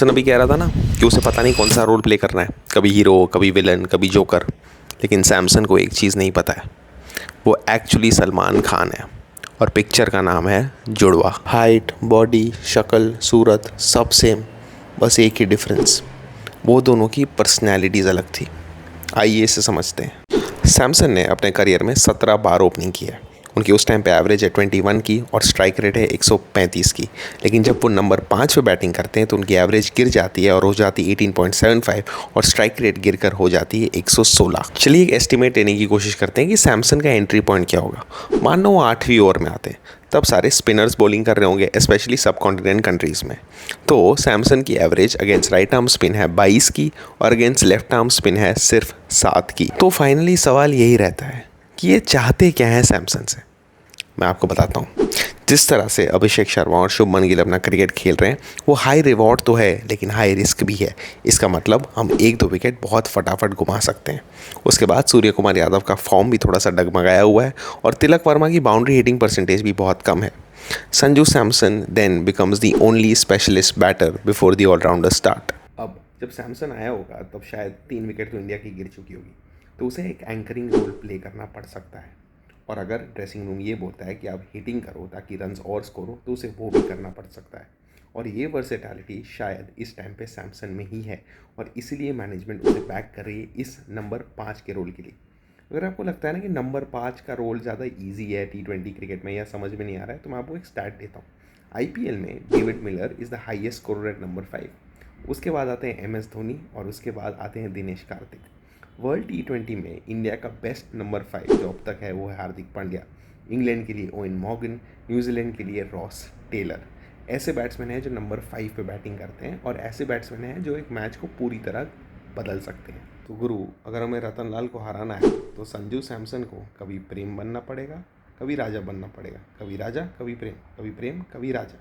सन अभी कह रहा था ना कि उसे पता नहीं कौन सा रोल प्ले करना है, कभी हीरो, कभी विलन, कभी जोकर। लेकिन सैमसन को एक चीज़ नहीं पता है, वो एक्चुअली सलमान खान है और पिक्चर का नाम है जुड़वा। हाइट, बॉडी, शक्ल, सूरत सब सेम, बस एक ही डिफरेंस, वो दोनों की पर्सनैलिटीज़ अलग थी। आइए इसे समझते हैं। सैमसन ने अपने करियर में 17 बार ओपनिंग की है। उनकी उस टाइम पे एवरेज है 21 की और स्ट्राइक रेट है 135 की। लेकिन जब वो नंबर 5 पे बैटिंग करते हैं तो उनकी एवरेज गिर जाती है और हो जाती है 18.75 और स्ट्राइक रेट गिरकर हो जाती है 116। चलिए एक एस्टिमेट लेने की कोशिश करते हैं कि सैमसन का एंट्री पॉइंट क्या होगा। मान लो वो 8वीं ओवर में आते हैं, तब सारे स्पिनर्स बॉलिंग कर रहे होंगे, स्पेशली सब कॉन्टिनेंट कंट्रीज़ में। तो सैमसन की average against right arm spin है 22 की और अगेंस्ट लेफ्ट आर्म स्पिन है सिर्फ 7 की। तो फाइनली सवाल यही रहता है कि ये चाहते क्या हैं सैमसन से। मैं आपको बताता हूँ। जिस तरह से अभिषेक शर्मा और शुभमन गिल अपना क्रिकेट खेल रहे हैं, वो हाई रिवॉर्ड तो है लेकिन हाई रिस्क भी है। इसका मतलब हम एक दो विकेट बहुत फटाफट घुमा सकते हैं। उसके बाद सूर्य कुमार यादव का फॉर्म भी थोड़ा सा डगमगाया हुआ है और तिलक वर्मा की बाउंड्री हिटिंग परसेंटेज भी बहुत कम है। Sanju Samson then becomes the only specialist batter before the allrounder start. अब जब सैमसन आया होगा तब शायद 3 विकेट तो इंडिया की गिर चुकी होगी, तो उसे एक एंकरिंग रोल प्ले करना पड़ सकता है। और अगर ड्रेसिंग रूम ये बोलता है कि आप हिटिंग करो ताकि रन्स और स्कोर हो, तो उसे वो भी करना पड़ सकता है। और ये वर्सेटैलिटी शायद इस टाइम पे सैमसन में ही है और इसीलिए मैनेजमेंट उसे बैक कर रही है इस नंबर 5 के रोल के लिए। अगर आपको लगता है ना कि नंबर 5 का रोल ज़्यादा ईजी है T20 क्रिकेट में या समझ में नहीं आ रहा है, तो मैं आपको एक स्टैट देता हूँ। IPL में David Miller is the highest scorer at number 5। उसके बाद आते हैं MS धोनी और उसके बाद आते हैं दिनेश कार्तिक। वर्ल्ड T20 में इंडिया का बेस्ट नंबर 5 जो अब तक है वो है हार्दिक पांड्या। इंग्लैंड के लिए ओवेन मॉर्गन, न्यूजीलैंड के लिए रॉस टेलर। ऐसे बैट्समैन हैं जो नंबर 5 पे बैटिंग करते हैं और ऐसे बैट्समैन हैं जो एक मैच को पूरी तरह बदल सकते हैं। तो गुरु, अगर हमें रतन लाल को हराना है तो संजू सैमसन को कभी प्रेम बनना पड़ेगा, कभी राजा बनना पड़ेगा। कभी राजा, कभी प्रेम, कभी प्रेम, कभी राजा।